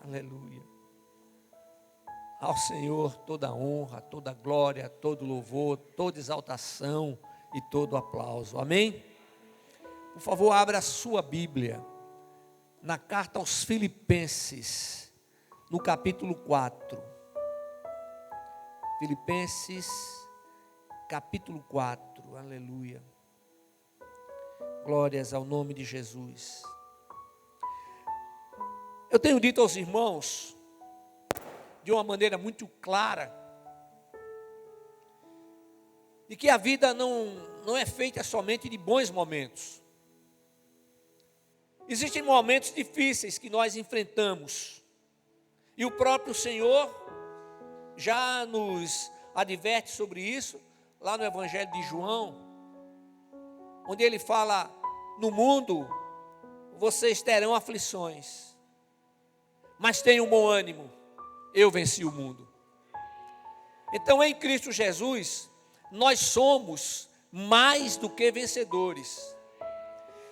Aleluia. Ao Senhor toda honra, toda glória, todo louvor, toda exaltação e todo aplauso. Amém? Por favor, abra a sua Bíblia na carta aos Filipenses, no capítulo 4. Filipenses, capítulo 4. Aleluia. Glórias ao nome de Jesus. Eu tenho dito aos irmãos, de uma maneira muito clara, de que a vida não é feita somente de bons momentos. Existem momentos difíceis que nós enfrentamos, e o próprio Senhor já nos adverte sobre isso, lá no Evangelho de João, onde ele fala: no mundo vocês terão aflições, mas tenham bom ânimo, eu venci o mundo. Então, em Cristo Jesus, nós somos mais do que vencedores.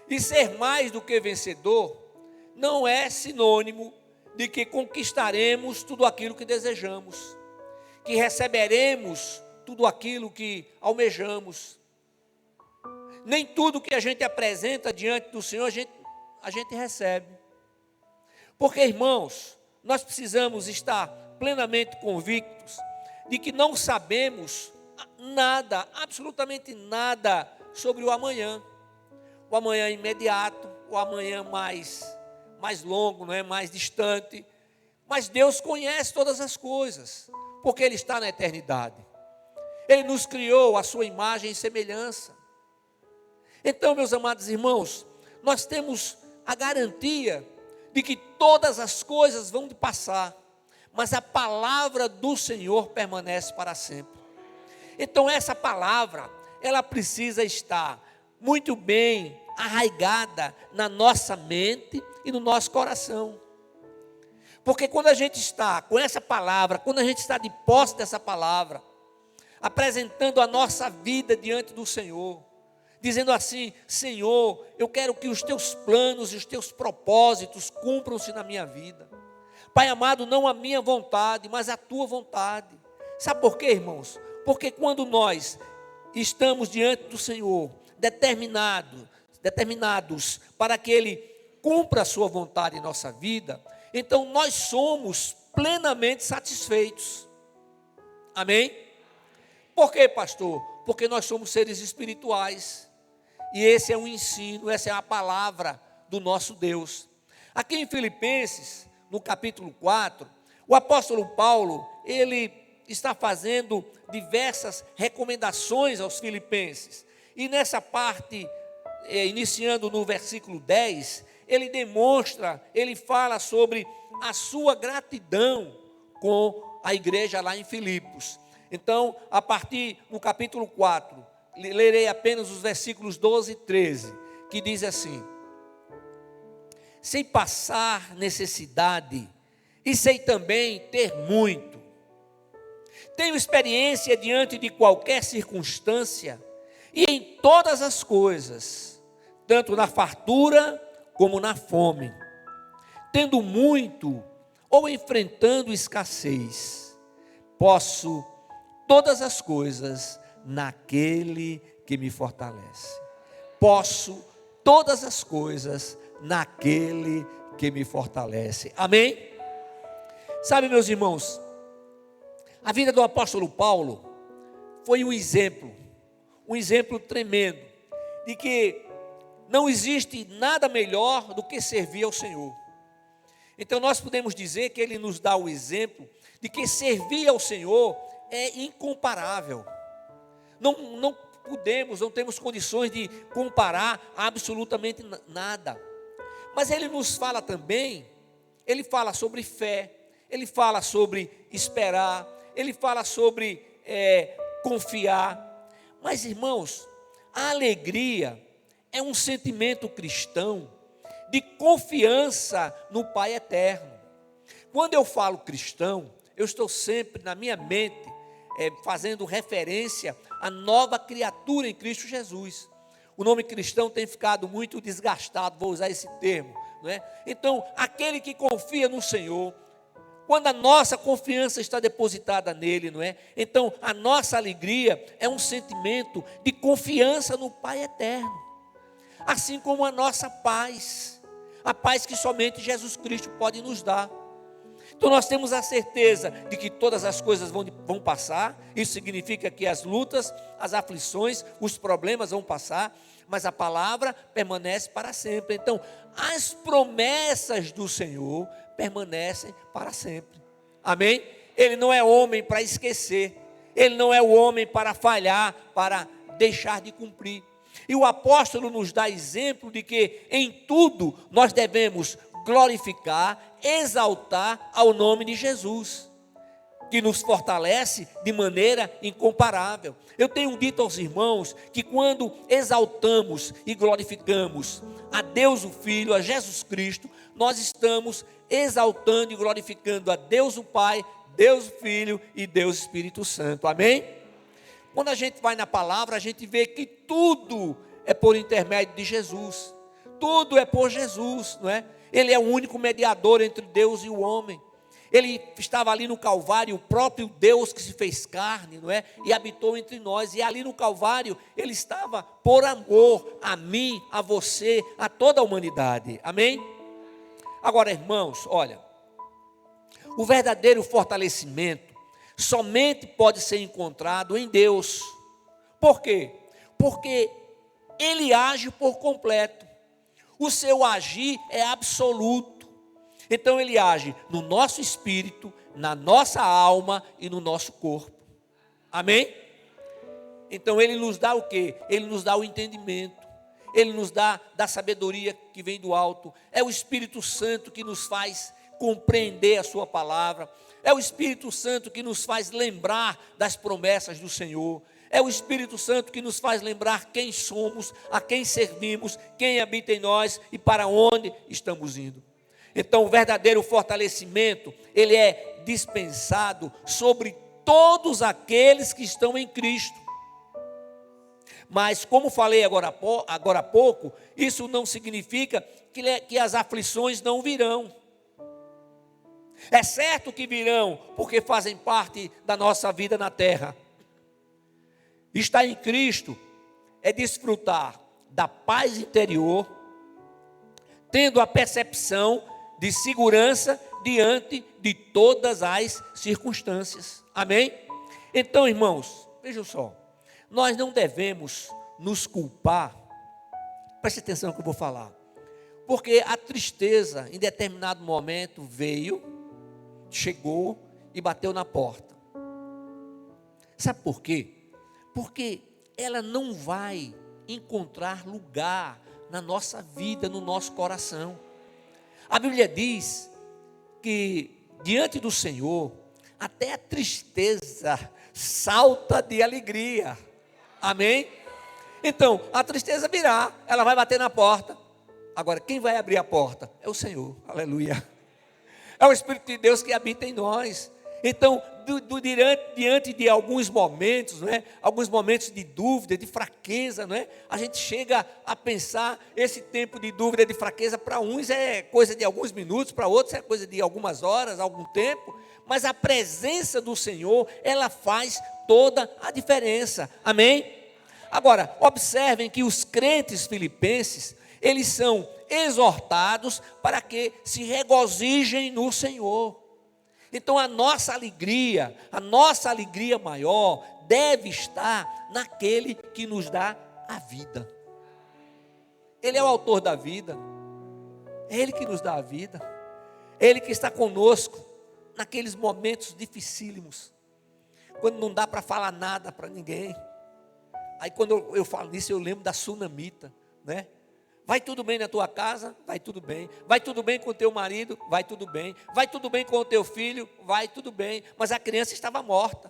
E ser mais do que vencedor não é sinônimo de que conquistaremos tudo aquilo que desejamos, que receberemos tudo aquilo que almejamos. Nem tudo que a gente apresenta diante do Senhor a gente recebe. Porque, irmãos, nós precisamos estar plenamente convictos de que não sabemos nada, absolutamente nada, sobre o amanhã. O amanhã imediato, o amanhã mais longo, não é? Mais distante. Mas Deus conhece todas as coisas, porque Ele está na eternidade. Ele nos criou a sua imagem e semelhança. Então, meus amados irmãos, nós temos a garantia de que todas as coisas vão passar, mas a palavra do Senhor permanece para sempre. Então essa palavra, ela precisa estar muito bem arraigada na nossa mente e no nosso coração. Porque quando a gente está com essa palavra, quando a gente está de posse dessa palavra, apresentando a nossa vida diante do Senhor, dizendo assim: Senhor, eu quero que os teus planos e os teus propósitos cumpram-se na minha vida. Pai amado, não a minha vontade, mas a tua vontade. Sabe por quê, irmãos? Porque quando nós estamos diante do Senhor, determinados para que Ele cumpra a sua vontade em nossa vida, então nós somos plenamente satisfeitos. Amém? Por quê, pastor? Porque nós somos seres espirituais. E esse é um ensino, essa é a palavra do nosso Deus. Aqui em Filipenses, no capítulo 4, o apóstolo Paulo, ele está fazendo diversas recomendações aos filipenses. E nessa parte, iniciando no versículo 10, ele fala sobre a sua gratidão com a igreja lá em Filipos. Então, a partir do capítulo 4, lerei apenas os versículos 12 e 13, que diz assim: sei passar necessidade e sei também ter muito. Tenho experiência diante de qualquer circunstância e em todas as coisas, tanto na fartura como na fome, tendo muito ou enfrentando escassez, posso todas as coisas naquele que me fortalece. Posso todas as coisas naquele que me fortalece. Amém? Sabe, meus irmãos, a vida do apóstolo Paulo foi um exemplo tremendo, de que não existe nada melhor do que servir ao Senhor. Então nós podemos dizer que ele nos dá o exemplo de que servir ao Senhor é incomparável. Não temos condições de comparar absolutamente nada. Mas ele nos fala também, ele fala sobre fé, ele fala sobre esperar, ele fala sobre confiar. Mas, irmãos, a alegria é um sentimento cristão de confiança no Pai eterno. Quando eu falo cristão, eu estou sempre na minha mente fazendo referência à nova criatura em Cristo Jesus. O nome cristão tem ficado muito desgastado, vou usar esse termo, não é? Então, aquele que confia no Senhor, quando a nossa confiança está depositada nele, não é? Então, a nossa alegria é um sentimento de confiança no Pai eterno, assim como a nossa paz, a paz que somente Jesus Cristo pode nos dar. Então nós temos a certeza de que todas as coisas vão passar. Isso significa que as lutas, as aflições, os problemas vão passar, mas a palavra permanece para sempre. Então, as promessas do Senhor permanecem para sempre. Amém? Ele não é homem para esquecer. Ele não é o homem para falhar, para deixar de cumprir. E o apóstolo nos dá exemplo de que em tudo nós devemos glorificar, exaltar ao nome de Jesus, que nos fortalece de maneira incomparável. Eu tenho dito aos irmãos que quando exaltamos e glorificamos a Deus o Filho, a Jesus Cristo, nós estamos exaltando e glorificando a Deus o Pai, Deus o Filho e Deus o Espírito Santo. Amém? Quando a gente vai na palavra, a gente vê que tudo é por intermédio de Jesus. Tudo é por Jesus, não é? Ele é o único mediador entre Deus e o homem. Ele estava ali no Calvário, o próprio Deus que se fez carne, não é? E habitou entre nós. E ali no Calvário, ele estava por amor a mim, a você, a toda a humanidade. Amém? Agora, irmãos, olha, o verdadeiro fortalecimento somente pode ser encontrado em Deus. Por quê? Porque Ele age por completo. O seu agir é absoluto. Então Ele age no nosso espírito, na nossa alma e no nosso corpo. Amém? Então Ele nos dá o quê? Ele nos dá o entendimento. Ele nos dá da sabedoria que vem do alto. É o Espírito Santo que nos faz compreender a sua palavra. É o Espírito Santo que nos faz lembrar das promessas do Senhor. É o Espírito Santo que nos faz lembrar quem somos, a quem servimos, quem habita em nós e para onde estamos indo. Então, o verdadeiro fortalecimento, ele é dispensado sobre todos aqueles que estão em Cristo. Mas, como falei agora há pouco, isso não significa que as aflições não virão. É certo que virão, porque fazem parte da nossa vida na terra. Estar em Cristo é desfrutar da paz interior, tendo a percepção de segurança diante de todas as circunstâncias. Amém? Então, irmãos, vejam só, nós não devemos nos culpar, preste atenção no que eu vou falar, porque a tristeza em determinado momento veio, chegou e bateu na porta. Sabe por quê? Porque ela não vai encontrar lugar na nossa vida, no nosso coração. A Bíblia diz que diante do Senhor, até a tristeza salta de alegria. Amém? Então, a tristeza virá, ela vai bater na porta. Agora, quem vai abrir a porta? É o Senhor. Aleluia. É o Espírito de Deus que habita em nós. Então, diante de alguns momentos, não é? Alguns momentos de dúvida, de fraqueza, não é? A gente chega a pensar, esse tempo de dúvida, de fraqueza, para uns é coisa de alguns minutos, para outros é coisa de algumas horas, algum tempo, mas a presença do Senhor, ela faz toda a diferença. Amém? Agora, observem que os crentes filipenses, eles são exortados para que se regozijem no Senhor. Então a nossa alegria maior deve estar naquele que nos dá a vida. Ele é o autor da vida, é Ele que nos dá a vida, é Ele que está conosco naqueles momentos dificílimos, quando não dá para falar nada para ninguém. Aí quando eu falo nisso, eu lembro da sunamita, né? Vai tudo bem na tua casa? Vai tudo bem. Vai tudo bem com o teu marido? Vai tudo bem. Vai tudo bem com o teu filho? Vai tudo bem. Mas a criança estava morta.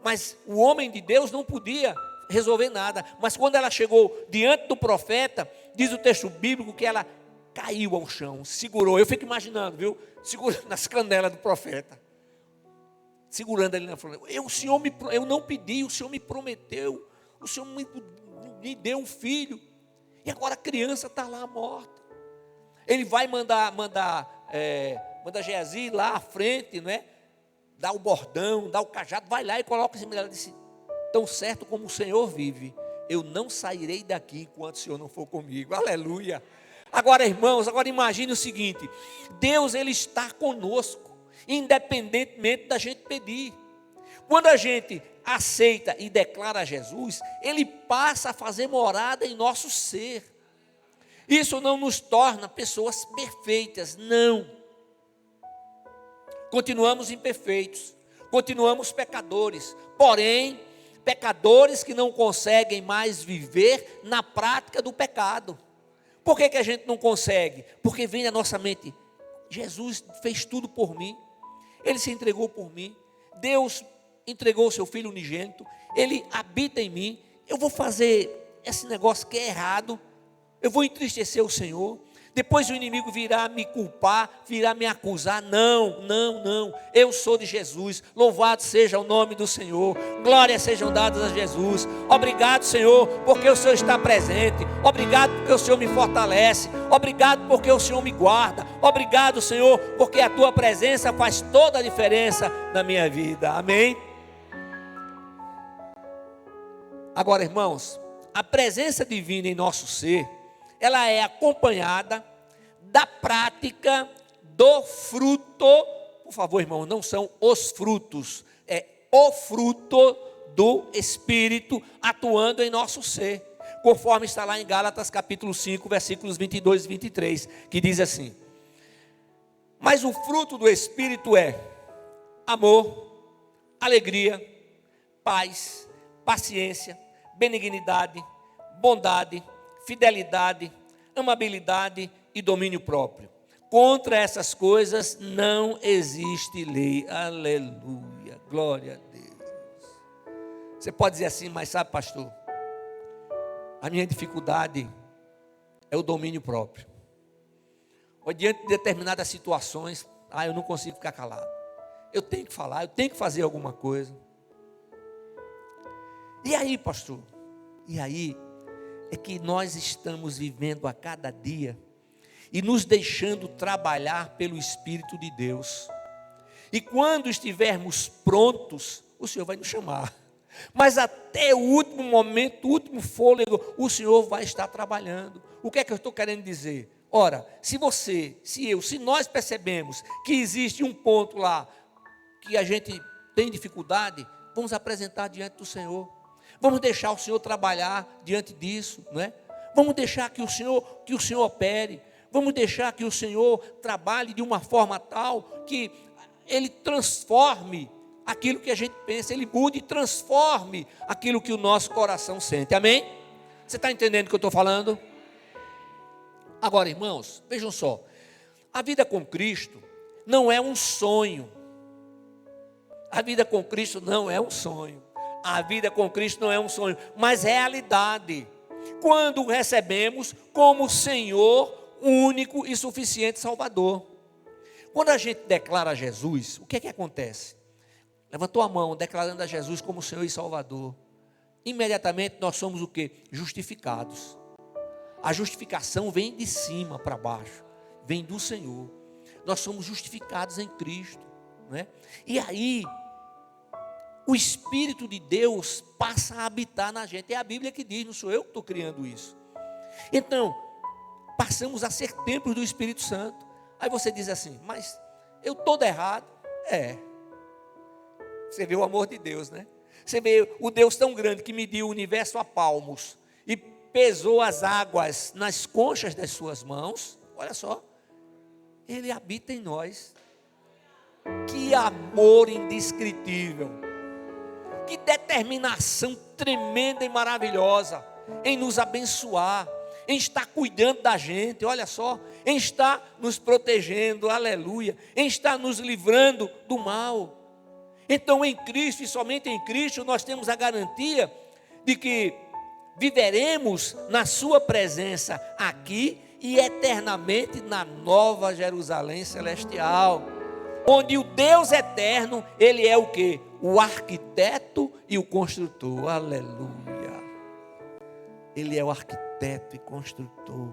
Mas o homem de Deus não podia resolver nada. Mas quando ela chegou diante do profeta, diz o texto bíblico que ela caiu ao chão, segurou. Eu fico imaginando, viu? Segurando nas canelas do profeta. Segurando ali na frente. Eu não pedi, o Senhor me prometeu. O Senhor me deu um filho, e agora a criança está lá morta. Ele vai mandar manda Geazi lá à frente, não é? Dá o bordão, dá o cajado, vai lá e coloca em cima dela. Disse: tão certo como o Senhor vive, eu não sairei daqui enquanto o Senhor não for comigo. Aleluia. Agora, irmãos, agora imagine o seguinte: Deus, Ele está conosco, independentemente da gente pedir. Quando a gente aceita e declara a Jesus, Ele passa a fazer morada em nosso ser. Isso não nos torna pessoas perfeitas, não. Continuamos imperfeitos, continuamos pecadores, porém, pecadores que não conseguem mais viver na prática do pecado. Por que a gente não consegue? Porque vem na nossa mente: Jesus fez tudo por mim, Ele se entregou por mim, Deus entregou o seu Filho unigênito, Ele habita em mim. Eu vou fazer esse negócio que é errado, eu vou entristecer o Senhor, depois o inimigo virá me culpar, virá me acusar. Não, não, não, eu sou de Jesus, louvado seja o nome do Senhor, glórias sejam dadas a Jesus. Obrigado, Senhor, porque o Senhor está presente, obrigado porque o Senhor me fortalece, obrigado porque o Senhor me guarda, obrigado, Senhor, porque a Tua presença faz toda a diferença na minha vida, amém? Agora, irmãos, a presença divina em nosso ser, ela é acompanhada da prática do fruto. Por favor, irmão, não são os frutos, é o fruto do Espírito atuando em nosso ser, conforme está lá em Gálatas capítulo 5, versículos 22 e 23, que diz assim: mas o fruto do Espírito é amor, alegria, paz, paciência, benignidade, bondade, fidelidade, amabilidade e domínio próprio. Contra essas coisas não existe lei. Aleluia, glória a Deus. Você pode dizer assim: mas sabe, pastor, a minha dificuldade é o domínio próprio. Ou diante de determinadas situações, eu não consigo ficar calado, eu tenho que falar, eu tenho que fazer alguma coisa. E aí, pastor? E aí é que nós estamos vivendo a cada dia e nos deixando trabalhar pelo Espírito de Deus. E quando estivermos prontos, o Senhor vai nos chamar. Mas até o último momento, o último fôlego, o Senhor vai estar trabalhando. O que é que eu estou querendo dizer? Ora, se você, se eu, se nós percebemos que existe um ponto lá que a gente tem dificuldade, vamos apresentar diante do Senhor. Vamos deixar o Senhor trabalhar diante disso, não é? Vamos deixar que o Senhor opere. Vamos deixar que o Senhor trabalhe de uma forma tal que Ele transforme aquilo que a gente pensa, Ele mude e transforme aquilo que o nosso coração sente, amém? Você está entendendo o que eu estou falando? Agora, irmãos, vejam só, a vida com Cristo não é um sonho. A vida com Cristo não é um sonho. A vida com Cristo não é um sonho, mas realidade. Quando o recebemos como Senhor, único e suficiente Salvador. Quando a gente declara a Jesus, o que é que acontece? Levantou a mão, declarando a Jesus como Senhor e Salvador. Imediatamente nós somos o quê? Justificados. A justificação vem de cima para baixo, vem do Senhor. Nós somos justificados em Cristo, não é? E aí o Espírito de Deus passa a habitar na gente. É a Bíblia que diz, não sou eu que estou criando isso. Então, passamos a ser templos do Espírito Santo. Aí você diz assim: mas eu todo errado. Você vê o amor de Deus, né? Você vê o Deus tão grande que mediu o universo a palmos e pesou as águas nas conchas das suas mãos. Olha só, Ele habita em nós. Que amor indescritível. Que determinação tremenda e maravilhosa em nos abençoar, em estar cuidando da gente, olha só, em estar nos protegendo, aleluia, em estar nos livrando do mal. Então, em Cristo e somente em Cristo, nós temos a garantia de que viveremos na sua presença aqui e eternamente na nova Jerusalém celestial, onde o Deus eterno, Ele é o quê? O arquiteto e o construtor, aleluia. Ele é o arquiteto e construtor.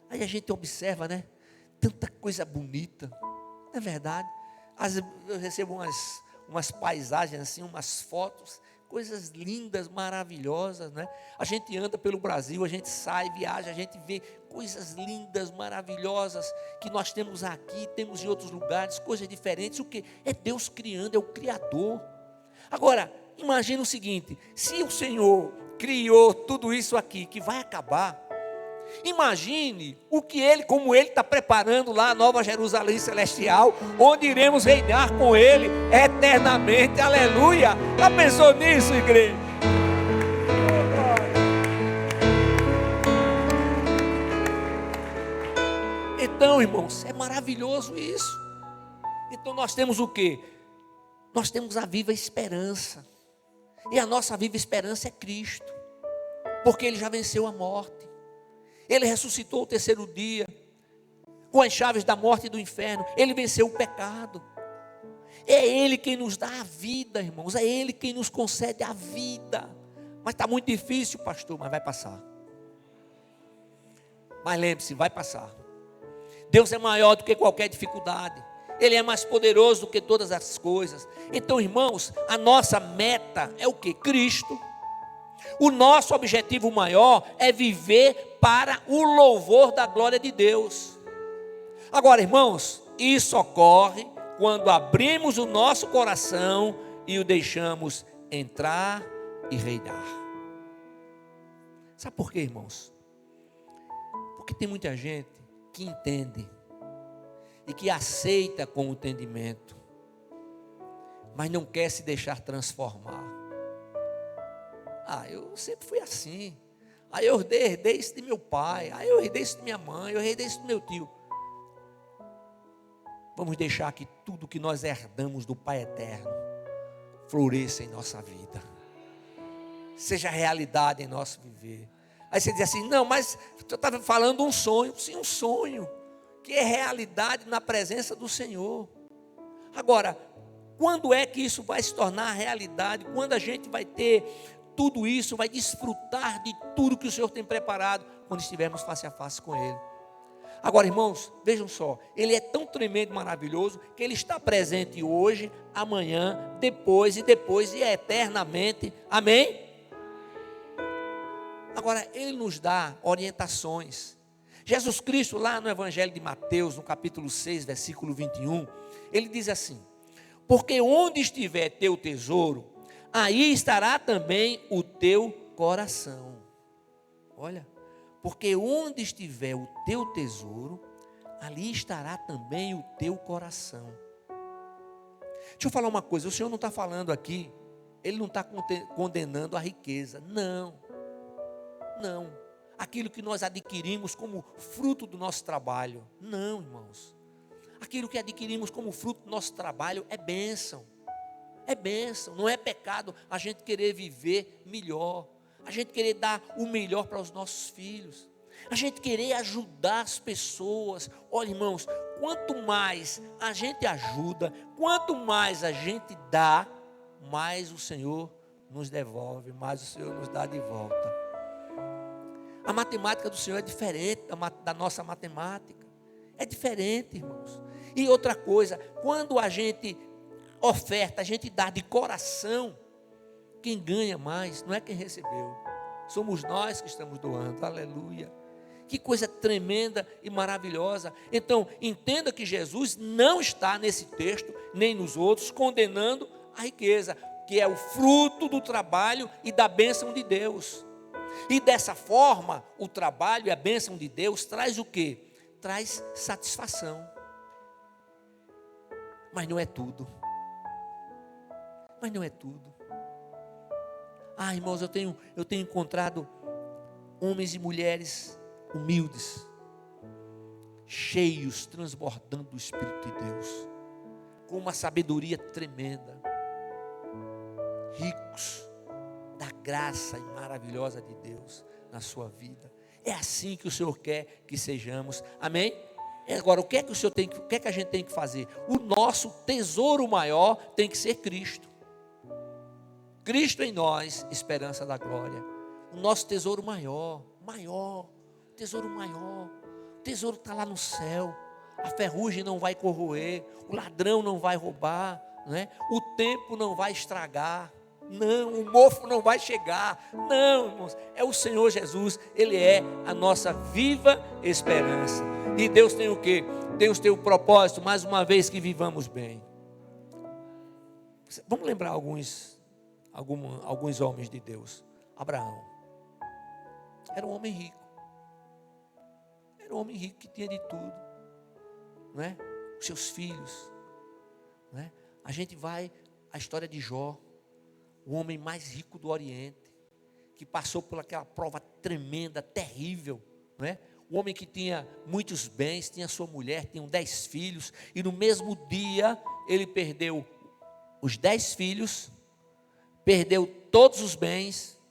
Aí a gente observa, né? tanta coisa bonita, não é verdade? Às vezes eu recebo umas paisagens assim, umas fotos, coisas lindas, maravilhosas, né? A gente anda pelo Brasil, a gente sai, viaja, a gente vê coisas lindas, maravilhosas, que nós temos aqui, temos em outros lugares, coisas diferentes. O que? É Deus criando, é o Criador. Agora, imagina o seguinte: se o Senhor criou tudo isso aqui, que vai acabar, imagine o que como Ele está preparando lá a Nova Jerusalém Celestial, onde iremos reinar com Ele eternamente, aleluia. Já pensou nisso, igreja? Então, irmãos, é maravilhoso isso. Então nós temos o quê? Nós temos a viva esperança, e a nossa viva esperança é Cristo, porque Ele já venceu a morte. Ele ressuscitou o terceiro dia, com as chaves da morte e do inferno. Ele venceu o pecado. É Ele quem nos dá a vida, irmãos. É Ele quem nos concede a vida. Mas está muito difícil, pastor, mas vai passar. Mas lembre-se, vai passar. Deus é maior do que qualquer dificuldade. Ele é mais poderoso do que todas as coisas. Então, irmãos, a nossa meta é o quê? Cristo. O nosso objetivo maior é viver para o louvor da glória de Deus. Agora, irmãos, isso ocorre quando abrimos o nosso coração e o deixamos entrar e reinar. Sabe por quê, irmãos? Porque tem muita gente que entende e que aceita com o entendimento, mas não quer se deixar transformar. Eu sempre fui assim. Eu herdei isso de meu pai. Eu herdei isso de minha mãe. Eu herdei isso do meu tio. Vamos deixar que tudo que nós herdamos do Pai Eterno floresça em nossa vida, seja realidade em nosso viver. Aí você diz assim: não, mas eu estava falando um sonho. Sim, um sonho que é realidade na presença do Senhor. Agora, quando é que isso vai se tornar realidade? Quando a gente vai ter tudo isso, vai desfrutar de tudo que o Senhor tem preparado, quando estivermos face a face com Ele. Agora, irmãos, vejam só, Ele é tão tremendo e maravilhoso, que Ele está presente hoje, amanhã, depois e eternamente, amém? Agora, Ele nos dá orientações. Jesus Cristo, lá no Evangelho de Mateus, no capítulo 6, versículo 21, Ele diz assim: porque onde estiver teu tesouro, aí estará também o teu coração. Olha, porque onde estiver o teu tesouro, ali estará também o teu coração. Deixa eu falar uma coisa: o Senhor não está falando aqui, Ele não está condenando a riqueza. Não. Aquilo que nós adquirimos como fruto do nosso trabalho. Não, irmãos. Aquilo que adquirimos como fruto do nosso trabalho é bênção. É bênção, não é pecado a gente querer viver melhor, a gente querer dar o melhor para os nossos filhos, a gente querer ajudar as pessoas. Olha, irmãos, quanto mais a gente ajuda, quanto mais a gente dá, mais o Senhor nos devolve, mais o Senhor nos dá de volta. A matemática do Senhor é diferente da nossa matemática, é diferente, irmãos. E outra coisa, quando a gente oferta, a gente dá de coração, quem ganha mais não é quem recebeu, somos nós que estamos doando, aleluia. Que coisa tremenda e maravilhosa. Então, entenda que Jesus não está nesse texto, nem nos outros, condenando a riqueza, que é o fruto do trabalho e da bênção de Deus. E dessa forma, o trabalho e a bênção de Deus traz o quê? Traz satisfação. Mas não é tudo. Irmãos, eu tenho encontrado homens e mulheres humildes, cheios, transbordando do Espírito de Deus, com uma sabedoria tremenda, ricos da graça maravilhosa de Deus na sua vida. É assim que o Senhor quer que sejamos, amém? Agora, o que é que a gente tem que fazer? O nosso tesouro maior tem que ser Cristo. Cristo em nós, esperança da glória. O nosso tesouro maior, tesouro maior. O tesouro está lá no céu. a ferrugem não vai corroer, o ladrão não vai roubar, né? O tempo não vai estragar, não, o mofo não vai chegar, não, irmãos, é o Senhor Jesus, Ele é a nossa viva esperança. E Deus tem o quê? Deus tem o propósito, mais uma vez, que vivamos bem. Vamos lembrar alguns homens de Deus. Abraão era um homem rico. Era um homem rico que tinha de tudo, não é? Os seus filhos, não é? A gente vai à história de Jó, o homem mais rico do Oriente, que passou por aquela prova tremenda, terrível, não é? O homem que tinha muitos bens, tinha sua mulher, tinha 10 filhos, e no mesmo dia ele perdeu os 10 filhos, perdeu todos os bens,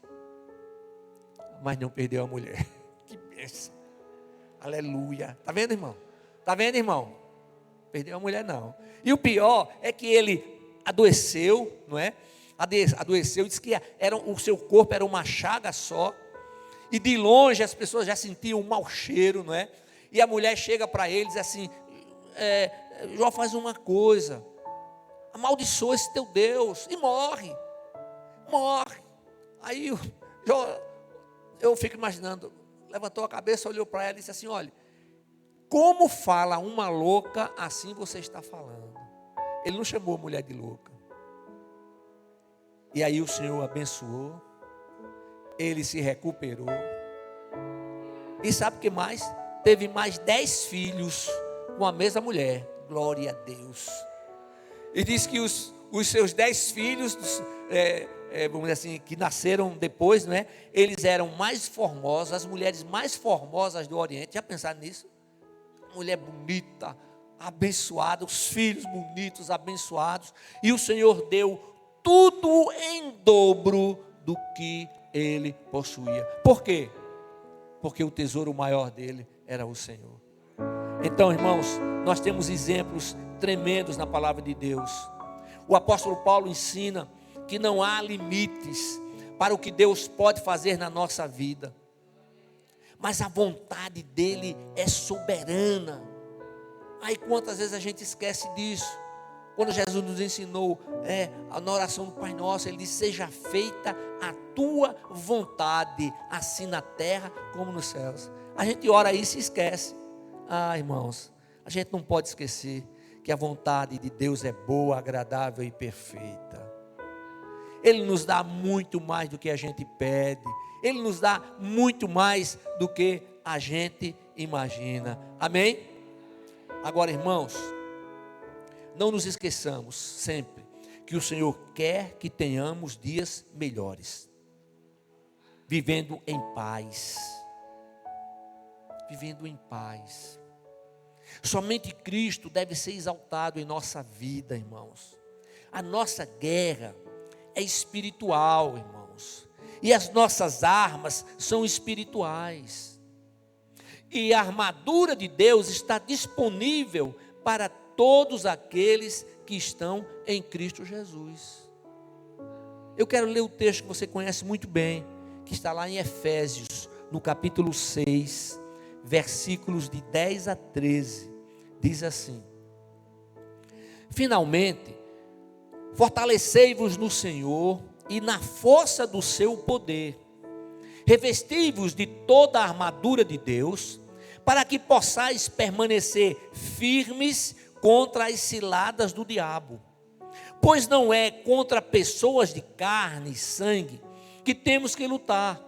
mas não perdeu a mulher. Que bênção, aleluia. Está vendo, irmão? Está vendo, irmão? Perdeu a mulher não. E o pior é que ele adoeceu, não é? Adoeceu, disse que o seu corpo era uma chaga só, e de longe as pessoas já sentiam um mau cheiro, não é? E a mulher chega para ele e diz assim, Jó, faz uma coisa, amaldiçoa esse teu Deus, e morre. Aí Jó, eu fico imaginando, levantou a cabeça, olhou para ela e disse assim, olha, como fala uma louca, assim você está falando. Ele não chamou a mulher de louca. E aí o Senhor abençoou, ele se recuperou, e sabe o que mais? Teve mais 10 filhos com a mesma mulher, glória a Deus. E diz que os seus 10 filhos, vamos dizer assim, que nasceram depois, não é? Eles eram mais formosos, as mulheres mais formosas do Oriente. Já pensaram nisso? Mulher bonita, abençoada, os filhos bonitos, abençoados, e o Senhor deu tudo em dobro do que ele possuía. Por quê? Porque o tesouro maior dele era o Senhor. Então, irmãos, nós temos exemplos tremendos na palavra de Deus. O apóstolo Paulo ensina que não há limites para o que Deus pode fazer na nossa vida, mas a vontade dele é soberana. Aí quantas vezes a gente esquece disso? Quando Jesus nos ensinou na oração do Pai Nosso, ele disse, seja feita a tua vontade, assim na terra como nos céus. A gente ora isso e esquece. Irmãos, a gente não pode esquecer que a vontade de Deus é boa, agradável e perfeita. Ele nos dá muito mais do que a gente pede, Ele nos dá muito mais do que a gente imagina. Amém? Agora, irmãos, não nos esqueçamos sempre que o Senhor quer que tenhamos dias melhores, vivendo em paz. Vivendo em paz. Somente Cristo deve ser exaltado em nossa vida, irmãos. A nossa guerra é espiritual, irmãos. E as nossas armas são espirituais. E a armadura de Deus está disponível para todos aqueles que estão em Cristo Jesus. Eu quero ler o texto que você conhece muito bem, que está lá em Efésios, no capítulo 6, versículos de 10 a 13. Diz assim: finalmente, fortalecei-vos no Senhor e na força do seu poder. Revesti-vos de toda a armadura de Deus, para que possais permanecer firmes contra as ciladas do diabo. Pois não é contra pessoas de carne e sangue que temos que lutar,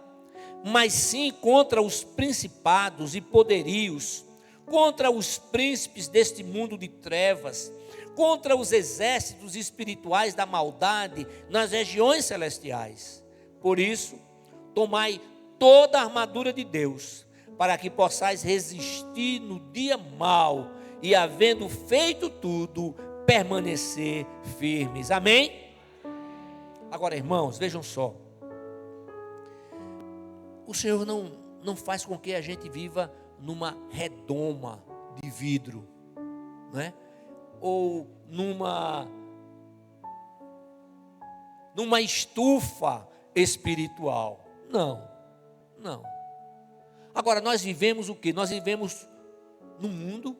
mas sim contra os principados e poderios, contra os príncipes deste mundo de trevas, contra os exércitos espirituais da maldade nas regiões celestiais. Por isso, tomai toda a armadura de Deus, para que possais resistir no dia mau, e havendo feito tudo, permanecer firmes. Amém? Agora, irmãos, vejam só. O Senhor não faz com que a gente viva numa redoma de vidro, não é? Ou numa estufa espiritual. Não. Agora, nós vivemos o quê? Nós vivemos no mundo,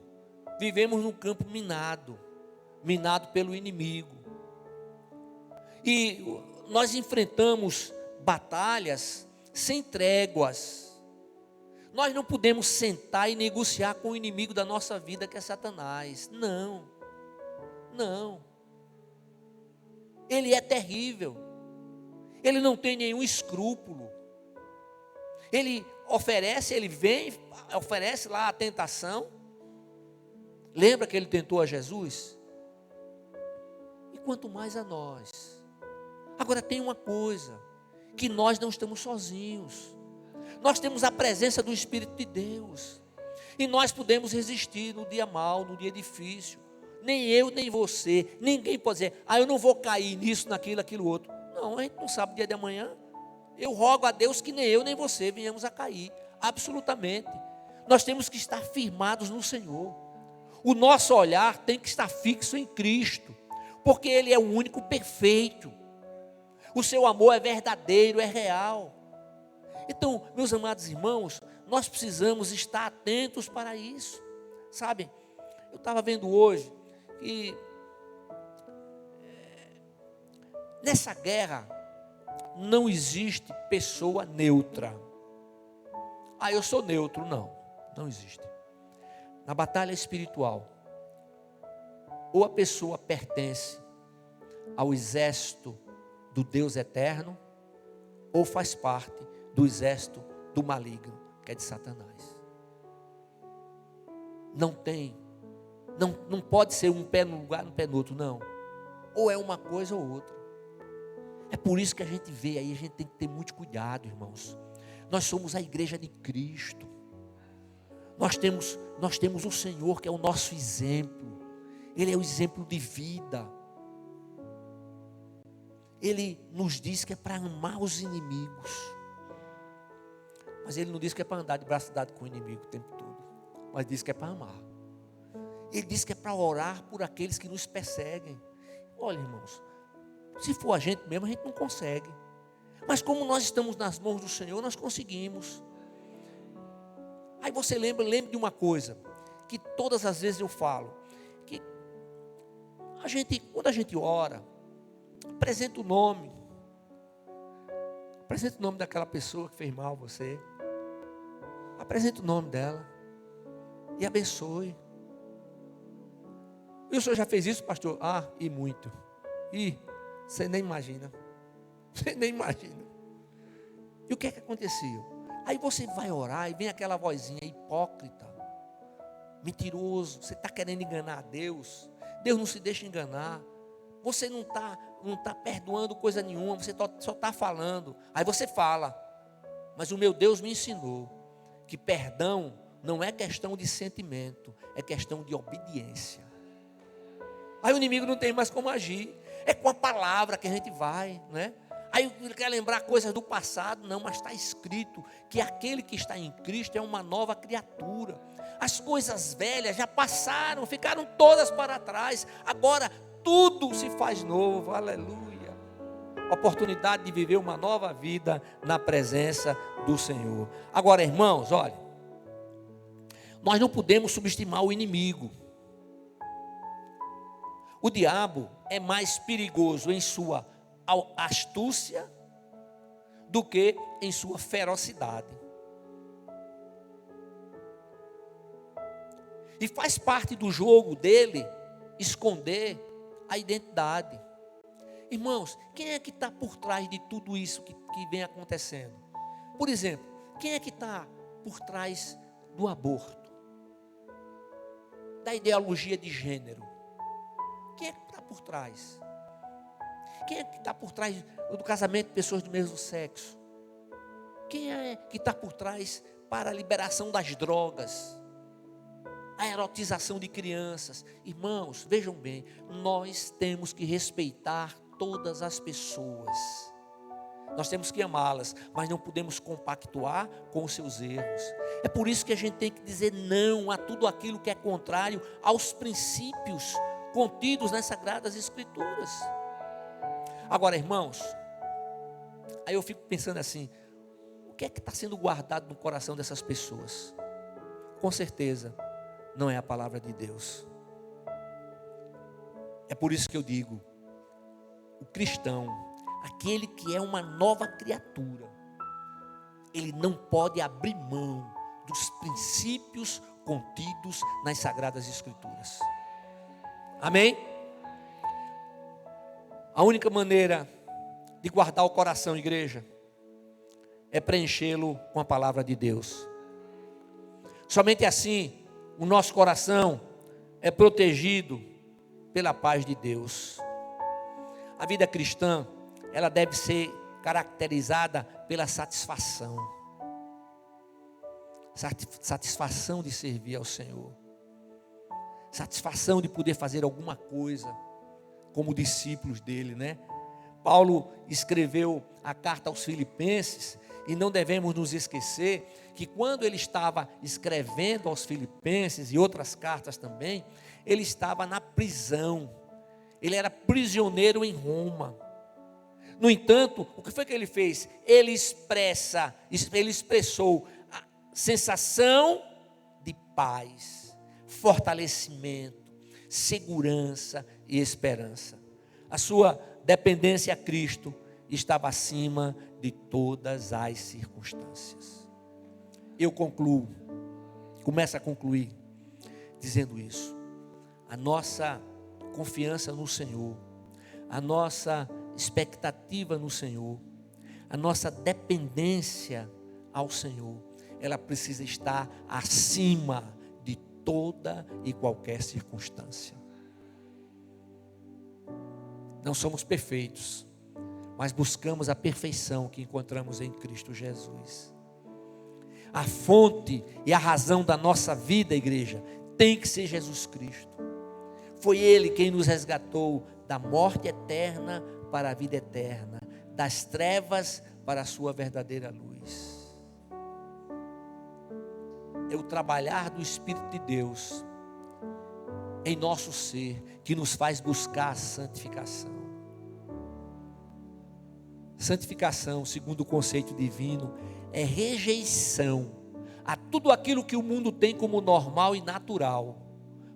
vivemos num campo minado pelo inimigo. E nós enfrentamos batalhas sem tréguas. Nós não podemos sentar e negociar com o inimigo da nossa vida, que é Satanás. Não. Ele é terrível. Ele não tem nenhum escrúpulo. Ele oferece lá a tentação. Lembra que ele tentou a Jesus? E quanto mais a nós. Agora tem uma coisa, que nós não estamos sozinhos. Nós temos a presença do Espírito de Deus. E nós podemos resistir no dia mau, no dia difícil. Nem eu, nem você, ninguém pode dizer, eu não vou cair nisso, naquilo, aquilo outro. Não, a gente não sabe o dia de amanhã. Eu rogo a Deus que nem eu, nem você venhamos a cair. Absolutamente. Nós temos que estar firmados no Senhor. O nosso olhar tem que estar fixo em Cristo. Porque Ele é o único perfeito. O seu amor é verdadeiro, é real. Então, meus amados irmãos, nós precisamos estar atentos para isso. Sabe, eu estava vendo hoje que nessa guerra não existe pessoa neutra. Eu sou neutro. Não existe. Na batalha espiritual, ou a pessoa pertence ao exército do Deus eterno, ou faz parte do exército do maligno, que é de Satanás. Não pode ser um pé num lugar, um pé no outro, não. Ou é uma coisa ou outra. É por isso que a gente vê aí, a gente tem que ter muito cuidado, irmãos. Nós somos a igreja de Cristo. Nós temos o Senhor, que é o nosso exemplo. Ele é o exemplo de vida. Ele nos diz que é para amar os inimigos. Mas Ele não diz que é para andar de braço dado com o inimigo o tempo todo. Mas diz que é para amar. Ele diz que é para orar por aqueles que nos perseguem. Olha, irmãos, se for a gente mesmo, a gente não consegue. Mas como nós estamos nas mãos do Senhor, nós conseguimos. Aí você lembre de uma coisa, que todas as vezes eu falo, que quando a gente ora, apresenta o nome daquela pessoa que fez mal a você, apresenta o nome dela, e abençoe. E o senhor já fez isso, pastor? E muito. Você nem imagina. Você nem imagina. E o que é que aconteceu? Aí você vai orar e vem aquela vozinha hipócrita, mentiroso. Você está querendo enganar a Deus. Deus não se deixa enganar. Você não está perdoando coisa nenhuma. Você só está falando. Aí você fala. Mas o meu Deus me ensinou que perdão não é questão de sentimento, é questão de obediência. Aí o inimigo não tem mais como agir. É com a palavra que a gente vai, né? Aí ele quer lembrar coisas do passado. Não, mas está escrito que aquele que está em Cristo é uma nova criatura. As coisas velhas já passaram, ficaram todas para trás. Agora tudo se faz novo, aleluia. Oportunidade de viver uma nova vida na presença do Senhor. Agora, irmãos, olha, nós não podemos subestimar o inimigo. O diabo é mais perigoso em sua astúcia do que em sua ferocidade. E faz parte do jogo dele esconder a identidade. Irmãos, quem é que está por trás de tudo isso que vem acontecendo? Por exemplo, quem é que está por trás do aborto? Da ideologia de gênero? Quem é que está por trás? Quem é que está por trás do casamento de pessoas do mesmo sexo? Quem é que está por trás para a liberação das drogas? A erotização de crianças? Irmãos, vejam bem, nós temos que respeitar todas as pessoas. Nós temos que amá-las, mas não podemos compactuar com os seus erros. É por isso que a gente tem que dizer não a tudo aquilo que é contrário aos princípios contidos nas Sagradas Escrituras. Agora, irmãos, aí eu fico pensando assim, o que é que está sendo guardado no coração dessas pessoas? Com certeza, não é a palavra de Deus. É por isso que eu digo, o cristão, aquele que é uma nova criatura, ele não pode abrir mão dos princípios contidos nas Sagradas Escrituras. Amém? A única maneira de guardar o coração, igreja, é preenchê-lo com a palavra de Deus. Somente assim, o nosso coração é protegido pela paz de Deus. A vida cristã, ela deve ser caracterizada pela satisfação. Satisfação de servir ao Senhor. Satisfação de poder fazer alguma coisa como discípulos dele, né? Paulo escreveu a carta aos Filipenses e não devemos nos esquecer que quando ele estava escrevendo aos Filipenses e outras cartas também, ele estava na prisão. Ele era prisioneiro em Roma. No entanto, o que foi que ele fez? Ele expressou a sensação de paz, fortalecimento, segurança e esperança. A sua dependência a Cristo estava acima de todas as circunstâncias. Eu concluo, começo a concluir dizendo isso. A nossa confiança no Senhor, a nossa expectativa no Senhor, a nossa dependência ao Senhor, ela precisa estar acima de toda e qualquer circunstância. Não somos perfeitos, mas buscamos a perfeição que encontramos em Cristo Jesus. A fonte e a razão da nossa vida, igreja, tem que ser Jesus Cristo. Foi Ele quem nos resgatou da morte eterna para a vida eterna, das trevas para a sua verdadeira luz. É o trabalhar do Espírito de Deus em nosso ser que nos faz buscar a santificação. Santificação, segundo o conceito divino, é rejeição a tudo aquilo que o mundo tem como normal e natural,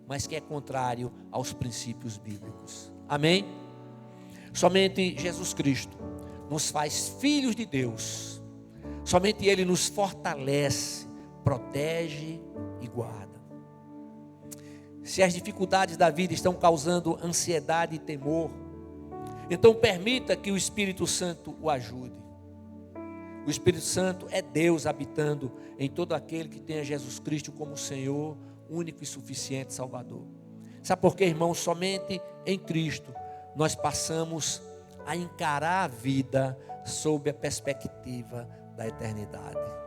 mas que é contrário aos princípios bíblicos. Amém? Somente Jesus Cristo nos faz filhos de Deus. Somente Ele nos fortalece, protege e guarda. Se as dificuldades da vida estão causando ansiedade e temor, então permita que o Espírito Santo o ajude. O Espírito Santo é Deus habitando em todo aquele que tenha Jesus Cristo como Senhor, único e suficiente Salvador. Sabe por quê, irmão? Somente em Cristo nós passamos a encarar a vida sob a perspectiva da eternidade.